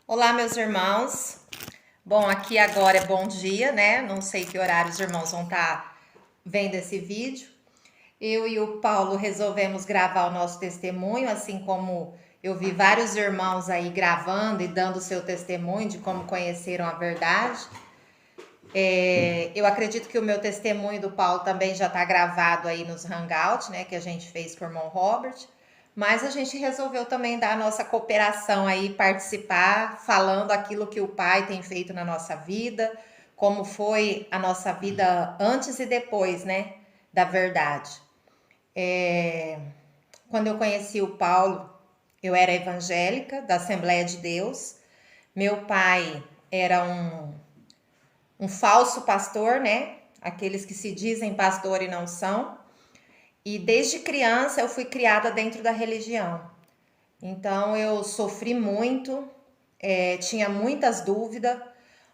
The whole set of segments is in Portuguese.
Olá, meus irmãos. Bom, aqui agora é bom dia, né? Não sei que horário os irmãos vão estar vendo esse vídeo. Eu e o Paulo resolvemos gravar o nosso testemunho, assim como eu vi vários irmãos aí gravando e dando o seu testemunho de como conheceram a verdade. Eu acredito que o meu testemunho do Paulo também já está gravado aí nos Hangouts, né? Que a gente fez com o irmão Robert. Mas a gente resolveu também dar a nossa cooperação aí, participar, falando aquilo que o Pai tem feito na nossa vida, como foi a nossa vida antes e depois, né? Da verdade. Quando eu conheci o Paulo, eu era evangélica, da Assembleia de Deus. Meu pai era um falso pastor, né? Aqueles que se dizem pastor e não são. E desde criança eu fui criada dentro da religião. Então eu sofri muito, tinha muitas dúvidas,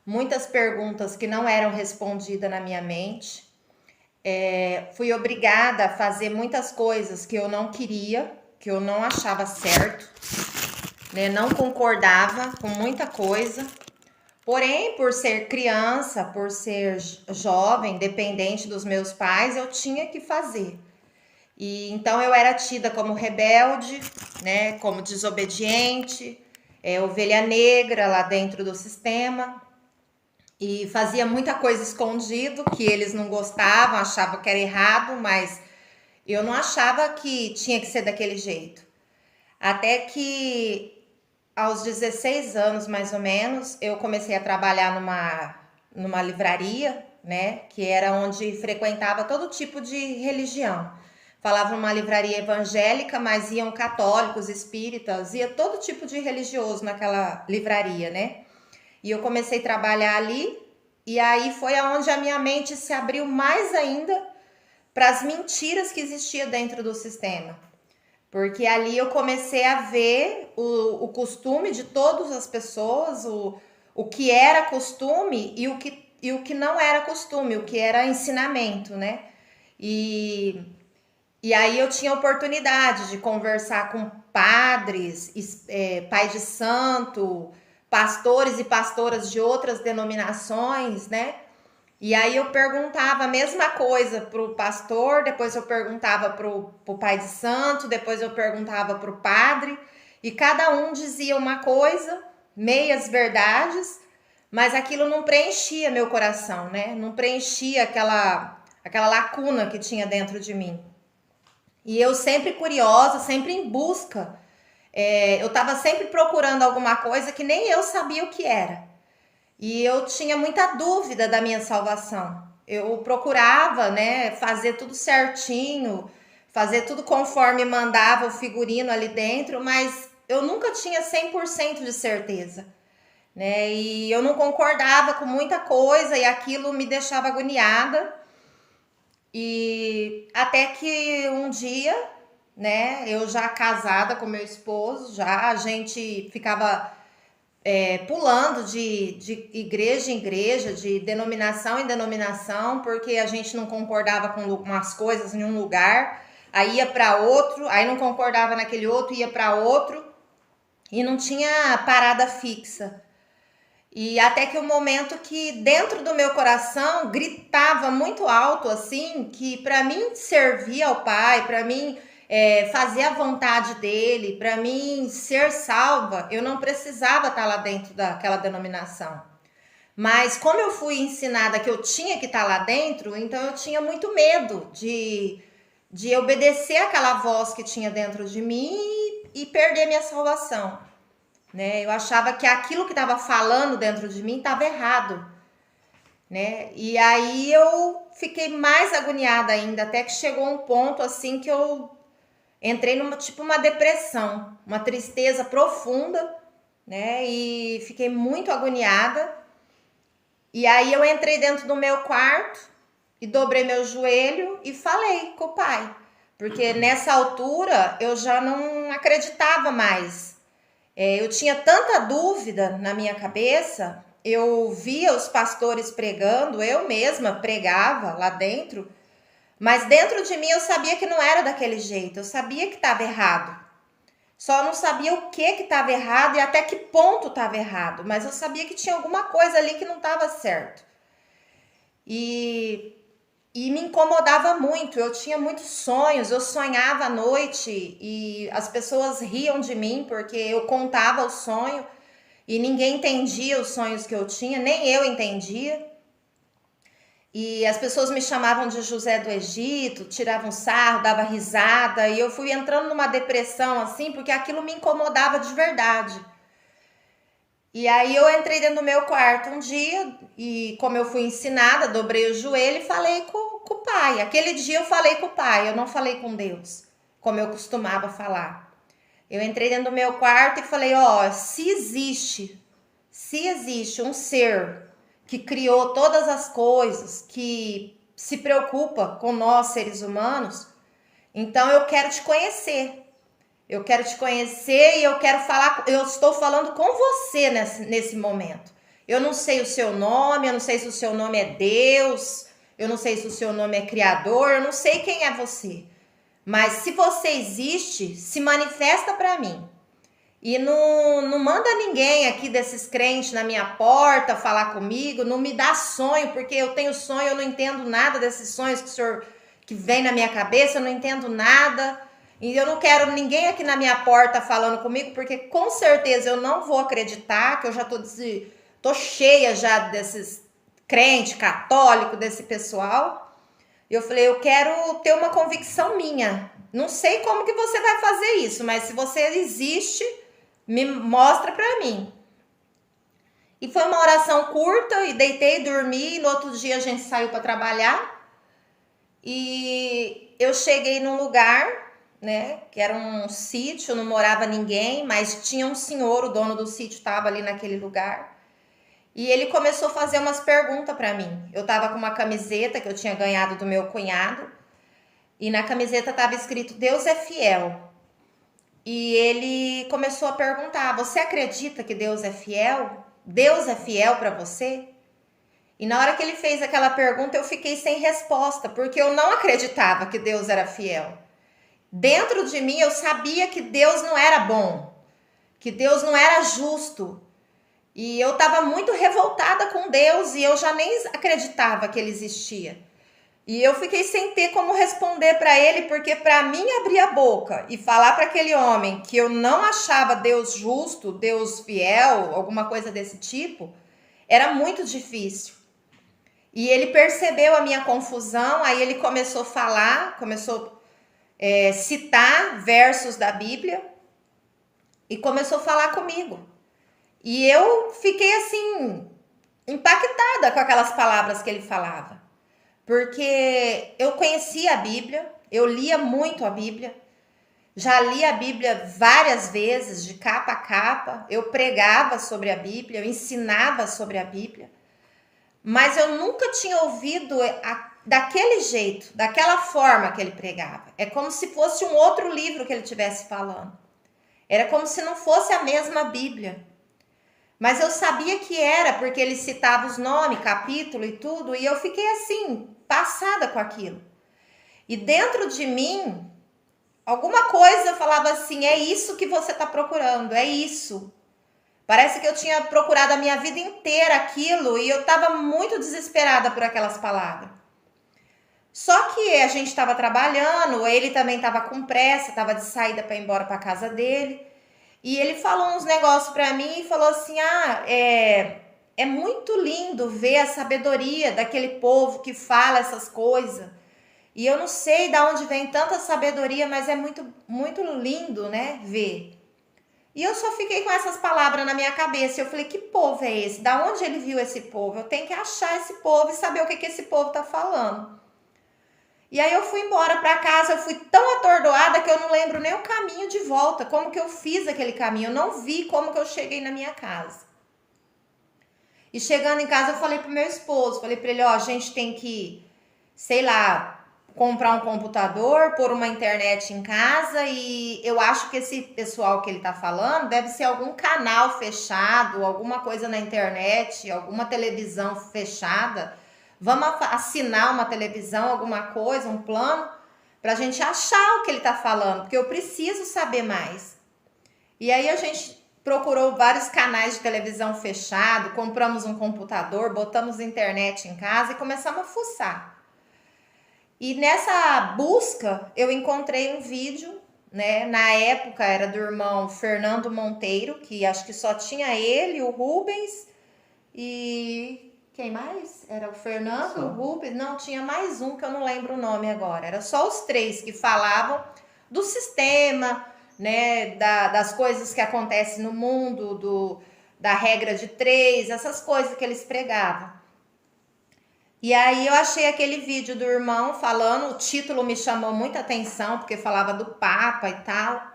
muitas perguntas que não eram respondidas na minha mente. Fui obrigada a fazer muitas coisas que eu não queria, que eu não achava certo, né? Não concordava com muita coisa. Porém, por ser criança, por ser jovem, dependente dos meus pais, eu tinha que fazer. E então eu era tida como rebelde, né, como desobediente, ovelha negra lá dentro do sistema, e fazia muita coisa escondido que eles não gostavam, achavam que era errado, mas eu não achava que tinha que ser daquele jeito. Até que aos 16 anos, mais ou menos, eu comecei a trabalhar numa livraria, né? Que era onde frequentava todo tipo de religião. Falava numa livraria evangélica, mas iam católicos, espíritas, ia todo tipo de religioso naquela livraria, né? E eu comecei a trabalhar ali, e aí foi aonde a minha mente se abriu mais ainda para as mentiras que existiam dentro do sistema. Porque ali eu comecei a ver o costume de todas as pessoas, o que era costume e o que não era costume, o que era ensinamento, né? E, e aí eu tinha oportunidade de conversar com padres, pais de santo, pastores e pastoras de outras denominações, né? E aí eu perguntava a mesma coisa pro pastor, depois eu perguntava pro pai de santo, depois eu perguntava pro padre, e cada um dizia uma coisa, meias verdades, mas aquilo não preenchia meu coração, né? Não preenchia aquela lacuna que tinha dentro de mim. E eu sempre curiosa, sempre em busca, eu estava sempre procurando alguma coisa que nem eu sabia o que era. E eu tinha muita dúvida da minha salvação. Eu procurava, né, fazer tudo certinho, fazer tudo conforme mandava o figurino ali dentro, mas eu nunca tinha 100% de certeza, né? E eu não concordava com muita coisa e aquilo me deixava agoniada. E até que um dia, né, eu já casada com meu esposo, já a gente ficava pulando de igreja em igreja, de denominação em denominação, porque a gente não concordava com umas coisas em um lugar, aí ia para outro, aí não concordava naquele outro, ia para outro, e não tinha parada fixa. E até que o momento que dentro do meu coração gritava muito alto assim, que para mim servir ao Pai, para mim fazer a vontade dele, para mim ser salva, eu não precisava estar lá dentro daquela denominação. Mas como eu fui ensinada que eu tinha que estar lá dentro, então eu tinha muito medo de obedecer aquela voz que tinha dentro de mim e perder minha salvação, né? Eu achava que aquilo que estava falando dentro de mim estava errado, né? E aí eu fiquei mais agoniada ainda, até que chegou um ponto assim que eu entrei numa tipo uma depressão, uma tristeza profunda, né? E fiquei muito agoniada. E aí eu entrei dentro do meu quarto e dobrei meu joelho e falei com o pai, porque nessa altura eu já não acreditava mais. Eu tinha tanta dúvida na minha cabeça, eu via os pastores pregando, eu mesma pregava lá dentro, mas dentro de mim eu sabia que não era daquele jeito, eu sabia que estava errado. Só não sabia o que estava errado e até que ponto estava errado, mas eu sabia que tinha alguma coisa ali que não estava certo. E me incomodava muito, eu tinha muitos sonhos, eu sonhava à noite e as pessoas riam de mim porque eu contava o sonho e ninguém entendia os sonhos que eu tinha, nem eu entendia. E as pessoas me chamavam de José do Egito, tiravam sarro, dava risada, e eu fui entrando numa depressão assim, porque aquilo me incomodava de verdade. E aí eu entrei dentro do meu quarto um dia e, como eu fui ensinada, dobrei o joelho e falei com o pai. Aquele dia eu falei com o pai, eu não falei com Deus, como eu costumava falar. Eu entrei dentro do meu quarto e falei, ó, se existe um ser que criou todas as coisas, que se preocupa com nós seres humanos, então eu quero te conhecer. Eu quero te conhecer e eu quero falar, eu estou falando com você nesse momento. Eu não sei o seu nome, eu não sei se o seu nome é Deus, eu não sei se o seu nome é Criador, eu não sei quem é você. Mas se você existe, se manifesta para mim. E não manda ninguém aqui desses crentes na minha porta falar comigo, não me dá sonho, porque eu tenho sonho, eu não entendo nada desses sonhos que o senhor que vem na minha cabeça, eu não entendo nada. E eu não quero ninguém aqui na minha porta falando comigo, porque com certeza eu não vou acreditar, que eu já tô cheia já desses crente católico, desse pessoal. E eu falei, eu quero ter uma convicção minha. Não sei como que você vai fazer isso, mas se você existe, me mostra pra mim. E foi uma oração curta, e deitei, dormi, e no outro dia a gente saiu para trabalhar. E eu cheguei num lugar, né, que era um sítio, não morava ninguém, mas tinha um senhor, o dono do sítio estava ali naquele lugar. E ele começou a fazer umas perguntas para mim. Eu tava com uma camiseta que eu tinha ganhado do meu cunhado, e na camiseta tava escrito Deus é fiel. E ele começou a perguntar: você acredita que Deus é fiel? Deus é fiel para você? E na hora que ele fez aquela pergunta, eu fiquei sem resposta, porque eu não acreditava que Deus era fiel. Dentro de mim eu sabia que Deus não era bom, que Deus não era justo. E eu estava muito revoltada com Deus e eu já nem acreditava que ele existia. E eu fiquei sem ter como responder para ele, porque para mim abrir a boca e falar para aquele homem que eu não achava Deus justo, Deus fiel, alguma coisa desse tipo, era muito difícil. E ele percebeu a minha confusão, aí ele começou a falar, começou a citar versos da Bíblia e começou a falar comigo. E eu fiquei assim, impactada com aquelas palavras que ele falava. Porque eu conhecia a Bíblia, eu lia muito a Bíblia, já li a Bíblia várias vezes, de capa a capa, eu pregava sobre a Bíblia, eu ensinava sobre a Bíblia, mas eu nunca tinha ouvido daquele jeito, daquela forma que ele pregava. É como se fosse um outro livro que ele estivesse falando. Era como se não fosse a mesma Bíblia. Mas eu sabia que era, porque ele citava os nomes, capítulo e tudo, e eu fiquei assim, passada com aquilo. E dentro de mim, alguma coisa falava assim, é isso que você está procurando, é isso. Parece que eu tinha procurado a minha vida inteira aquilo e eu estava muito desesperada por aquelas palavras. Só que a gente estava trabalhando, ele também estava com pressa, estava de saída para ir embora para casa dele. E ele falou uns negócios para mim e falou assim, é muito lindo ver a sabedoria daquele povo que fala essas coisas. E eu não sei de onde vem tanta sabedoria, mas é muito, muito lindo, né, ver. E eu só fiquei com essas palavras na minha cabeça. Eu falei, que povo é esse? Da onde ele viu esse povo? Eu tenho que achar esse povo e saber o que esse povo tá falando. E aí eu fui embora para casa, eu fui tão atordoada que eu não lembro nem o caminho de volta, como que eu fiz aquele caminho, eu não vi como que eu cheguei na minha casa. E chegando em casa eu falei pro meu esposo, falei para ele, ó, a gente tem que, sei lá, comprar um computador, pôr uma internet em casa e eu acho que esse pessoal que ele tá falando deve ser algum canal fechado, alguma coisa na internet, alguma televisão fechada. Vamos assinar uma televisão, alguma coisa, um plano, para a gente achar o que ele está falando, porque eu preciso saber mais. E aí a gente procurou vários canais de televisão fechado, compramos um computador, botamos internet em casa e começamos a fuçar. E nessa busca eu encontrei um vídeo, né? Na época era do irmão Fernando Monteiro, que acho que só tinha ele, o Rubens e quem mais? Era o Fernando, o Rubens, não, tinha mais um que eu não lembro o nome agora. Era só os três que falavam do sistema, né? Das coisas que acontecem no mundo, da regra de três, essas coisas que eles pregavam. E aí eu achei aquele vídeo do irmão falando, o título me chamou muita atenção, porque falava do Papa e tal.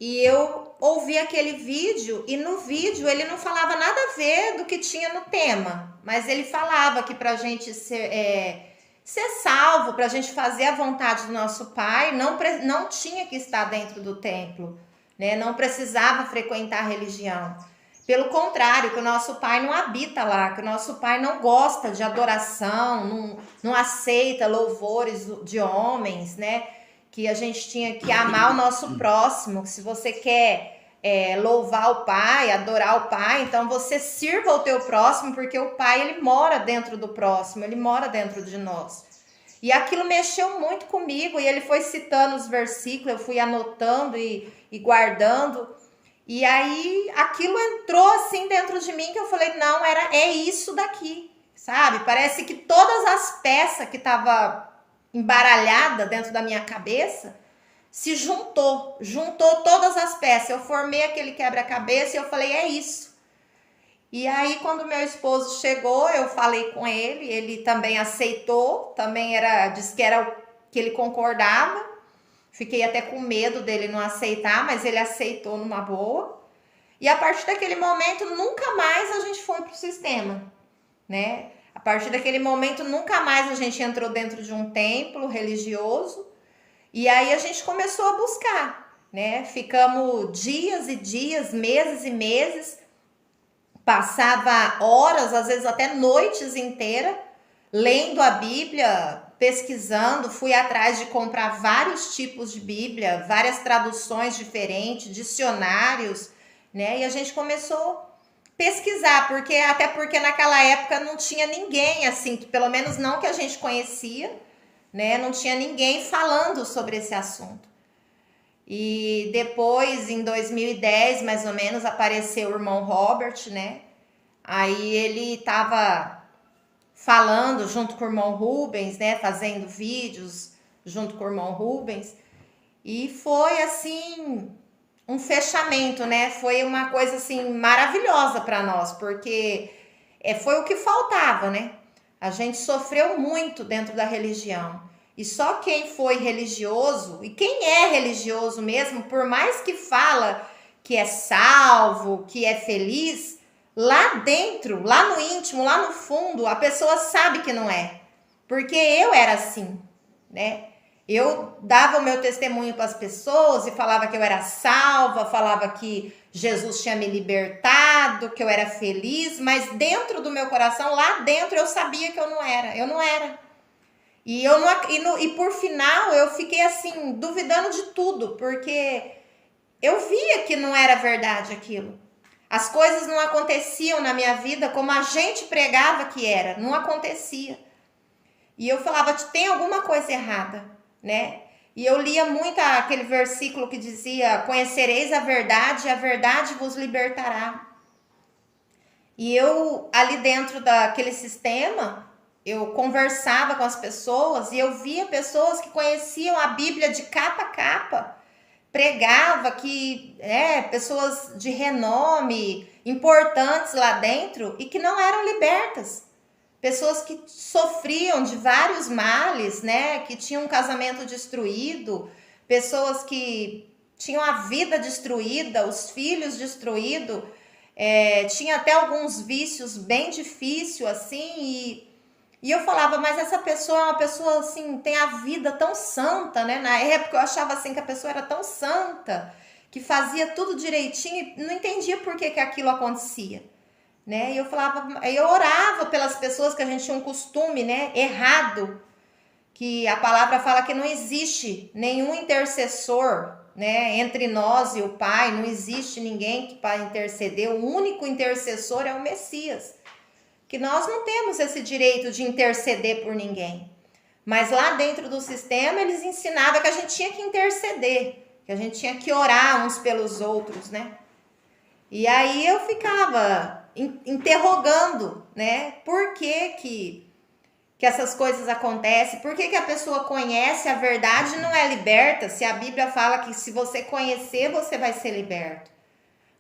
E eu ouvi aquele vídeo, e no vídeo ele não falava nada a ver do que tinha no tema, mas ele falava que pra gente ser salvo, pra gente fazer a vontade do nosso Pai, não tinha que estar dentro do templo, né? Não precisava frequentar a religião. Pelo contrário, que o nosso Pai não habita lá, que o nosso Pai não gosta de adoração, não aceita louvores de homens, né? Que a gente tinha que amar o nosso próximo. Se você quer louvar o Pai, adorar o Pai, então você sirva o teu próximo, porque o Pai, ele mora dentro do próximo, ele mora dentro de nós. E aquilo mexeu muito comigo, e ele foi citando os versículos, eu fui anotando e guardando. E aí aquilo entrou assim dentro de mim, que eu falei, não, é isso daqui, sabe? Parece que todas as peças que estavam embaralhada dentro da minha cabeça se juntou todas as peças. Eu formei aquele quebra-cabeça e eu falei, é isso. E aí quando meu esposo chegou, eu falei com ele também aceitou, disse que era o que ele concordava. Fiquei até com medo dele não aceitar, mas ele aceitou numa boa. E a partir daquele momento, nunca mais a gente foi pro sistema, né? A partir daquele momento, nunca mais a gente entrou dentro de um templo religioso. E aí a gente começou a buscar, né? Ficamos dias e dias, meses e meses. Passava horas, às vezes até noites inteiras, lendo a Bíblia, pesquisando. Fui atrás de comprar vários tipos de Bíblia, várias traduções diferentes, dicionários, né? E a gente começou a pesquisar, até porque naquela época não tinha ninguém assim, pelo menos não que a gente conhecia, né? Não tinha ninguém falando sobre esse assunto. E depois, em 2010, mais ou menos, apareceu o irmão Robert, né? Aí ele estava falando junto com o irmão Rubens, né? Fazendo vídeos junto com o irmão Rubens. E foi assim um fechamento, né? Foi uma coisa assim maravilhosa para nós, porque foi o que faltava, né? A gente sofreu muito dentro da religião. E só quem foi religioso, e quem é religioso mesmo, por mais que fala que é salvo, que é feliz, lá dentro, lá no íntimo, lá no fundo, a pessoa sabe que não é. Porque eu era assim, né? Eu dava o meu testemunho para as pessoas e falava que eu era salva, falava que Jesus tinha me libertado, que eu era feliz, mas dentro do meu coração, lá dentro, eu sabia que eu não era. Eu não era. E por final, eu fiquei assim, duvidando de tudo, porque eu via que não era verdade aquilo. As coisas não aconteciam na minha vida como a gente pregava que era, não acontecia. E eu falava, tem alguma coisa errada, né? E eu lia muito aquele versículo que dizia, conhecereis a verdade vos libertará. E eu, ali dentro daquele sistema, eu conversava com as pessoas e eu via pessoas que conheciam a Bíblia de capa a capa, pregava que pessoas de renome, importantes lá dentro e que não eram libertas. Pessoas que sofriam de vários males, né? Que tinham um casamento destruído, pessoas que tinham a vida destruída, os filhos destruídos, tinha até alguns vícios bem difíceis, assim, e eu falava, mas essa pessoa é uma pessoa, assim, tem a vida tão santa, né? Na época eu achava, assim, que a pessoa era tão santa, que fazia tudo direitinho e não entendia por que aquilo acontecia, né? E eu falava, eu orava pelas pessoas, que a gente tinha um costume, né, errado, que a palavra fala que não existe nenhum intercessor, né? Entre nós e o Pai, não existe ninguém que para interceder, o único intercessor é o Messias. Que nós não temos esse direito de interceder por ninguém. Mas lá dentro do sistema, eles ensinavam que a gente tinha que interceder, que a gente tinha que orar uns pelos outros, né? E aí eu ficava interrogando, né? Por que essas coisas acontecem? Por que a pessoa conhece a verdade e não é liberta? Se a Bíblia fala que se você conhecer, você vai ser liberto.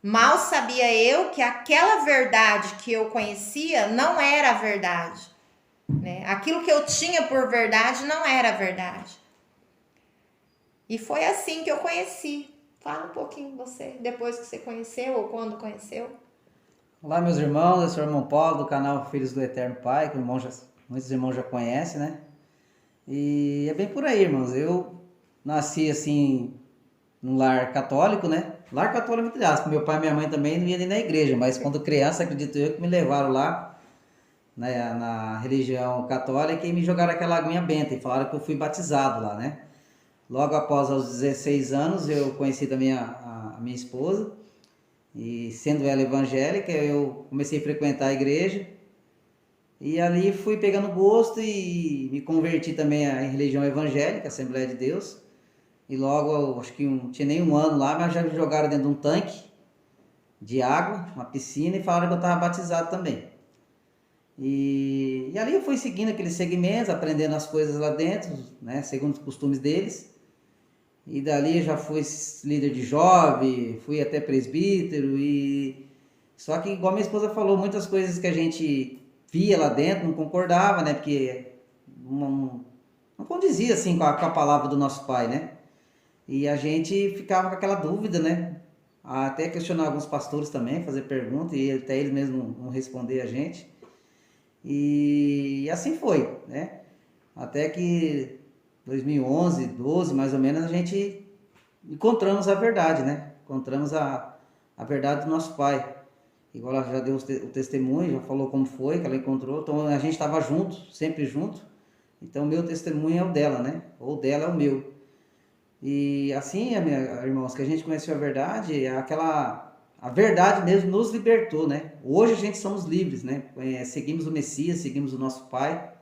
Mal sabia eu que aquela verdade que eu conhecia não era a verdade, né? Aquilo que eu tinha por verdade não era a verdade. E foi assim que eu conheci. Fala um pouquinho você, depois que você conheceu ou quando conheceu. Olá, meus irmãos, eu sou o irmão Paulo do canal Filhos do Eterno Pai, que muitos irmãos já conhecem, né? E é bem por aí, irmãos. Eu nasci assim num lar católico, né? Lar católico, entre aspas. Meu pai e minha mãe também não iam nem na igreja, mas quando criança, acredito eu, que me levaram lá, né, na religião católica e me jogaram aquela aguinha benta e falaram que eu fui batizado lá, né? Logo após aos 16 anos, eu conheci também a minha esposa. E sendo ela evangélica, eu comecei a frequentar a igreja. E ali fui pegando gosto e me converti também à religião evangélica, Assembleia de Deus. E logo, acho que não tinha nem um ano lá, mas já me jogaram dentro de um tanque de água, uma piscina, e falaram que eu estava batizado também. E ali eu fui seguindo aqueles segmentos, aprendendo as coisas lá dentro, né, segundo os costumes deles. E dali eu já fui líder de jovem, fui até presbítero e... Só que, igual minha esposa falou, muitas coisas que a gente via lá dentro não concordava, né? Porque não condizia assim com a palavra do nosso pai, né? E a gente ficava com aquela dúvida, né? Até questionar alguns pastores também, fazer pergunta e até eles mesmos não responder a gente. E assim foi, né? Até que 2011, 12 mais ou menos, a gente encontramos a verdade, né? Encontramos a verdade do nosso pai. Igual ela já deu o testemunho, já falou como foi que ela encontrou. Então a gente estava junto, sempre junto. Então o meu testemunho é o dela, né? Ou o dela é o meu. E assim, irmãos, que a gente conheceu a verdade, a verdade mesmo nos libertou, né? Hoje a gente somos livres, né? Seguimos o Messias, seguimos o nosso Pai,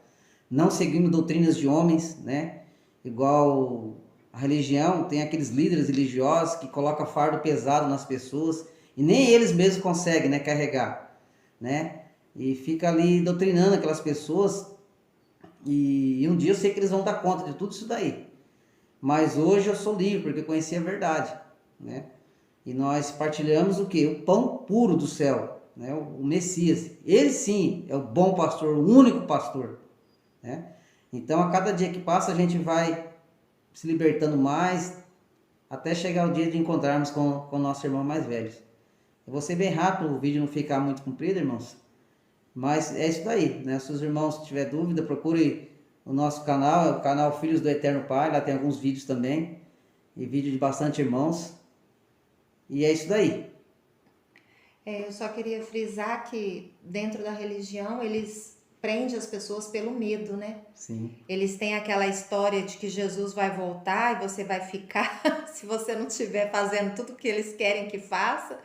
não seguimos doutrinas de homens, né? Igual a religião, tem aqueles líderes religiosos que colocam fardo pesado nas pessoas e nem eles mesmos conseguem, né, carregar, né? E fica ali doutrinando aquelas pessoas e um dia eu sei que eles vão dar conta de tudo isso daí. Mas hoje eu sou livre porque eu conheci a verdade, né? E nós partilhamos o quê? O pão puro do céu, né? O Messias. Ele sim é o bom pastor, o único pastor, né? Então a cada dia que passa a gente vai se libertando mais até chegar o dia de encontrarmos com o nosso irmão mais velho. Eu vou ser bem rápido, o vídeo não ficar muito comprido, irmãos. Mas é isso daí, né? Se os irmãos tiverem dúvida, procure o nosso canal, é o canal Filhos do Eterno Pai. Lá tem alguns vídeos também. E vídeo de bastante irmãos. E é isso daí. Eu só queria frisar que dentro da religião eles prendem as pessoas pelo medo, né? Sim. Eles têm aquela história de que Jesus vai voltar e você vai ficar se você não estiver fazendo tudo que eles querem que faça.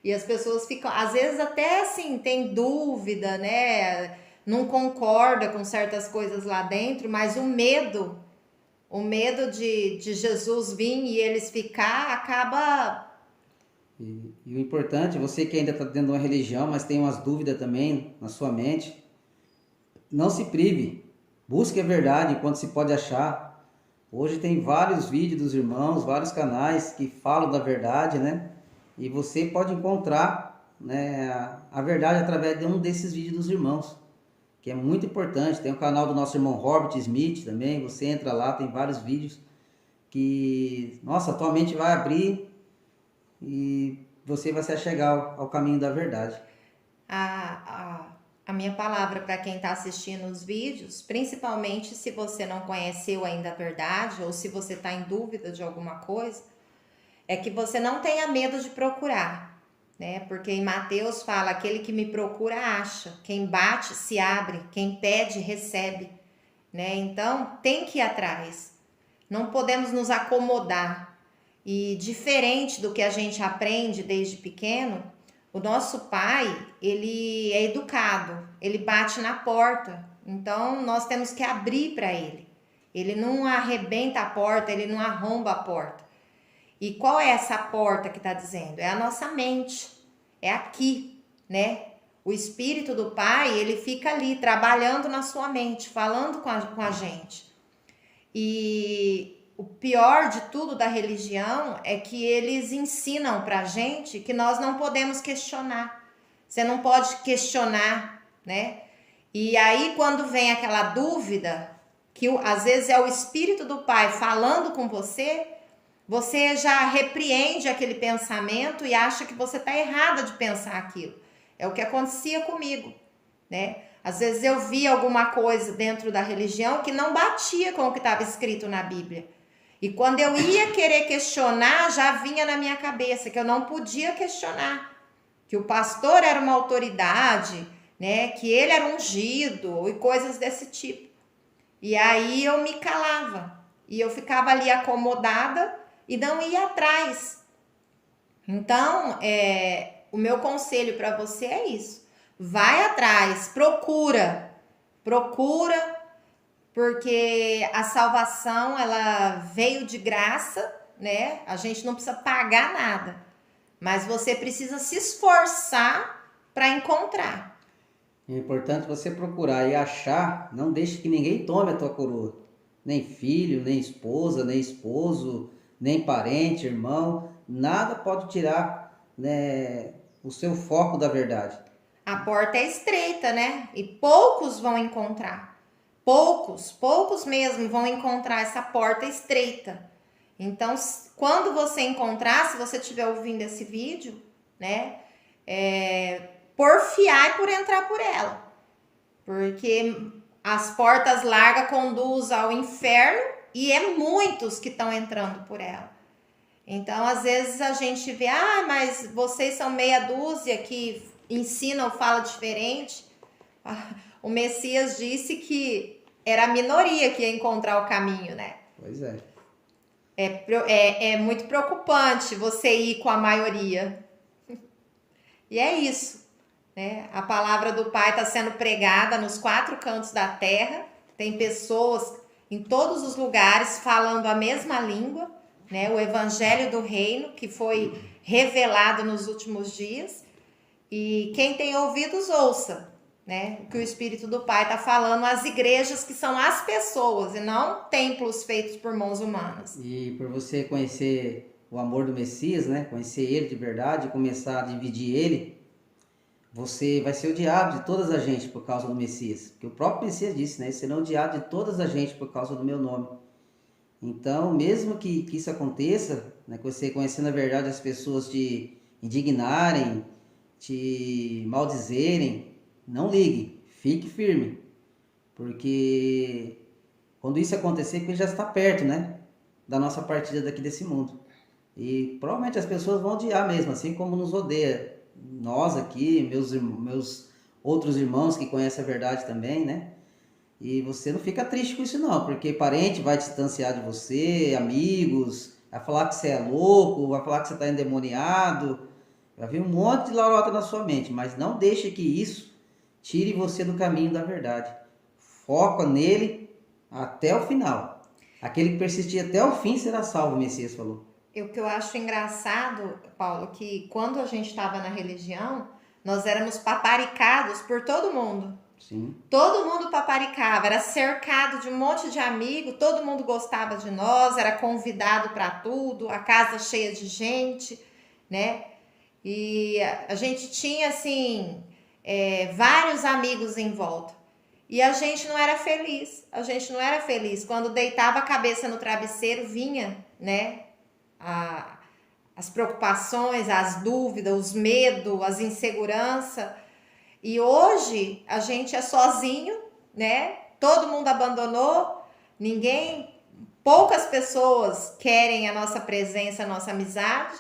E as pessoas ficam, às vezes até assim, tem dúvida, né? Não concorda com certas coisas lá dentro, mas o medo de Jesus vir e eles ficar, acaba. E o importante, você que ainda está dentro de uma religião, mas tem umas dúvidas também na sua mente, não se prive. Busque a verdade enquanto se pode achar. Hoje tem vários vídeos dos irmãos, vários canais que falam da verdade, né? E você pode encontrar, né, a verdade através de um desses vídeos dos irmãos, que é muito importante. Tem o canal do nosso irmão Robert Smith também, você entra lá, tem vários vídeos que, nossa, a tua mente vai abrir e você vai se achegar ao caminho da verdade. A minha palavra para quem está assistindo os vídeos, principalmente se você não conheceu ainda a verdade ou se você está em dúvida de alguma coisa, é que você não tenha medo de procurar, né? Porque em Mateus fala: aquele que me procura acha, quem bate se abre, quem pede recebe, né? Então tem que ir atrás, não podemos nos acomodar. E diferente do que a gente aprende desde pequeno, o nosso pai, ele é educado, ele bate na porta. Então nós temos que abrir para ele. Ele não arrebenta a porta, ele não arromba a porta. E qual é essa porta que está dizendo? É a nossa mente, é aqui, né? O Espírito do Pai, ele fica ali, trabalhando na sua mente, falando com a gente. E o pior de tudo da religião é que eles ensinam pra gente que nós não podemos questionar. Você não pode questionar, né? E aí, quando vem aquela dúvida, que às vezes é o Espírito do Pai falando com você, você já repreende aquele pensamento e acha que você está errada de pensar aquilo. É o que acontecia comigo, né? Às vezes eu via alguma coisa dentro da religião que não batia com o que estava escrito na Bíblia. E quando eu ia querer questionar, já vinha na minha cabeça que eu não podia questionar, que o pastor era uma autoridade, né? Que ele era ungido e coisas desse tipo. E aí eu me calava e eu ficava ali acomodada e não ia atrás. Então, o meu conselho para você é isso. Vai atrás, procura, porque a salvação, ela veio de graça, né? A gente não precisa pagar nada, mas você precisa se esforçar para encontrar. É importante você procurar e achar, não deixe que ninguém tome a tua coroa. Nem filho, nem esposa, nem esposo, nem parente, irmão, nada pode tirar, né, o seu foco da verdade. A porta é estreita, né? E poucos vão encontrar. Poucos mesmo vão encontrar essa porta estreita. Então, quando você encontrar, se você estiver ouvindo esse vídeo, né? Porfiar por entrar por ela. Porque as portas largas conduzem ao inferno e é muitos que estão entrando por ela. Então, às vezes a gente vê, mas vocês são meia dúzia que ensinam ou falam diferente. O Messias disse que era a minoria que ia encontrar o caminho, né? Pois é. É muito preocupante você ir com a maioria. E é isso, né? A palavra do Pai está sendo pregada nos 4 cantos da terra. Tem pessoas em todos os lugares falando a mesma língua, né? O evangelho do reino que foi revelado nos últimos dias. E quem tem ouvidos, ouça, né? O que o Espírito do Pai está falando às igrejas, que são as pessoas e não templos feitos por mãos humanas. E por você conhecer o amor do Messias, né? Conhecer ele de verdade e começar a dividir ele, você vai ser odiado de todas as gente por causa do Messias. Porque o próprio Messias disse, né? Serão odiados de todas as gente por causa do meu nome. Então, mesmo que isso aconteça, né? Que você conhecendo a verdade, as pessoas te indignarem, te maldizerem, não ligue, fique firme. Porque quando isso acontecer, ele já está perto, né? Da nossa partida daqui desse mundo. E provavelmente as pessoas vão odiar mesmo, assim como nos odeia. Nós aqui, meus outros irmãos que conhecem a verdade também, né? E você não fica triste com isso não, porque parente vai distanciar de você, amigos, vai falar que você é louco, vai falar que você está endemoniado, vai vir um monte de lorota na sua mente, mas não deixe que isso tire você do caminho da verdade. Foca nele até o final. Aquele que persistir até o fim será salvo, o Messias falou. O que eu acho engraçado, Paulo, que quando a gente estava na religião, nós éramos paparicados por todo mundo. Sim. Todo mundo paparicava, era cercado de um monte de amigo, todo mundo gostava de nós, era convidado para tudo, a casa cheia de gente, né? E a gente tinha, assim, vários amigos em volta. E a gente não era feliz, Quando deitava a cabeça no travesseiro, vinha, né? As preocupações, as dúvidas, os medos, as inseguranças. E hoje a gente é sozinho, né? Todo mundo abandonou, poucas pessoas querem a nossa presença, a nossa amizade,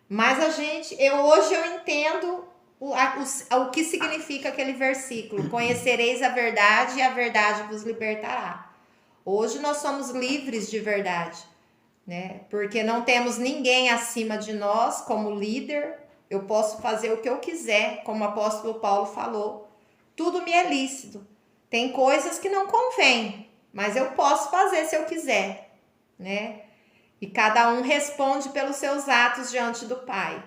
mas hoje eu entendo o que significa aquele versículo: conhecereis a verdade e a verdade vos libertará. Hoje nós somos livres de verdade. né? Porque não temos ninguém acima de nós como líder. Eu posso fazer o que eu quiser, como o apóstolo Paulo falou. Tudo me é lícito. Tem coisas que não convém, mas eu posso fazer se eu quiser, né? E cada um responde pelos seus atos diante do Pai.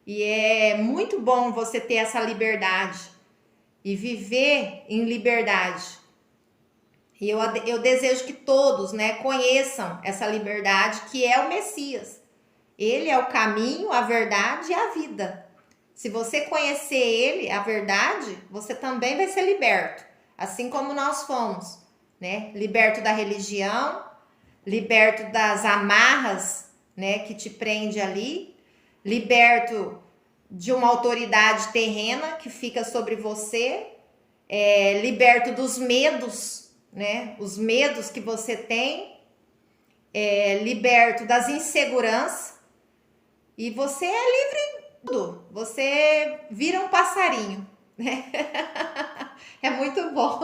E é muito bom você ter essa liberdade e viver em liberdade. E eu desejo que todos, né, conheçam essa liberdade que é o Messias. Ele é o caminho, a verdade e a vida. Se você conhecer ele, a verdade, você também vai ser liberto. Assim como nós fomos, né? Liberto da religião, liberto das amarras, né, que te prende ali, liberto de uma autoridade terrena que fica sobre você, liberto dos medos, né, os medos que você tem, liberto das inseguranças, e você é livre de tudo, você vira um passarinho, né? É muito bom.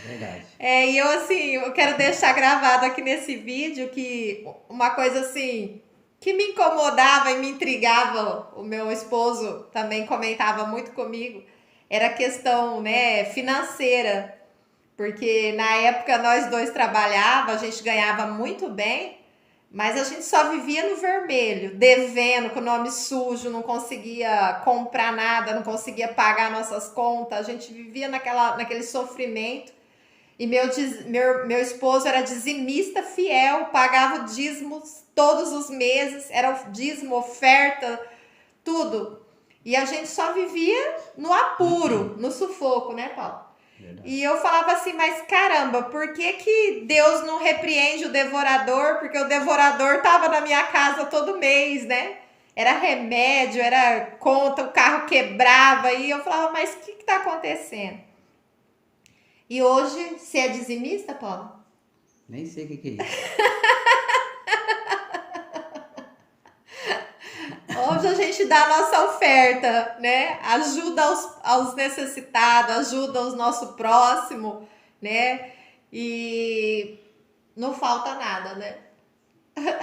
Verdade. E eu assim, eu quero deixar gravado aqui nesse vídeo que uma coisa assim que me incomodava e me intrigava, o meu esposo também comentava muito comigo, era a questão, né, financeira, porque na época nós dois trabalhava, a gente ganhava muito bem, mas a gente só vivia no vermelho, devendo, com o nome sujo, não conseguia comprar nada, não conseguia pagar nossas contas, a gente vivia naquele sofrimento. E meu esposo era dizimista fiel, pagava dízimos todos os meses, era dízimo, oferta, tudo. E a gente só vivia no apuro, no sufoco, né, Paulo? Verdade. E eu falava assim, mas caramba, por que Deus não repreende o devorador? Porque o devorador estava na minha casa todo mês, né? Era remédio, era conta, o carro quebrava. E eu falava, mas o que está acontecendo? E hoje, você é dizimista, Paulo? Nem sei o que é isso. Hoje a gente dá a nossa oferta, né? Ajuda aos necessitados, ajuda aos nosso próximo, né? E não falta nada, né?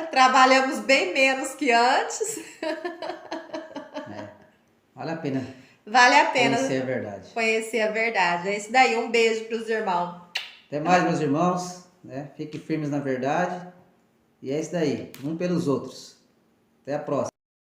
Trabalhamos bem menos que antes. Vale a pena. Vale a pena conhecer a verdade. Conhecer a verdade. É isso daí. Um beijo para os irmãos. Até mais, meus irmãos. Né? Fiquem firmes na verdade. E é isso daí. Um pelos outros. Até a próxima.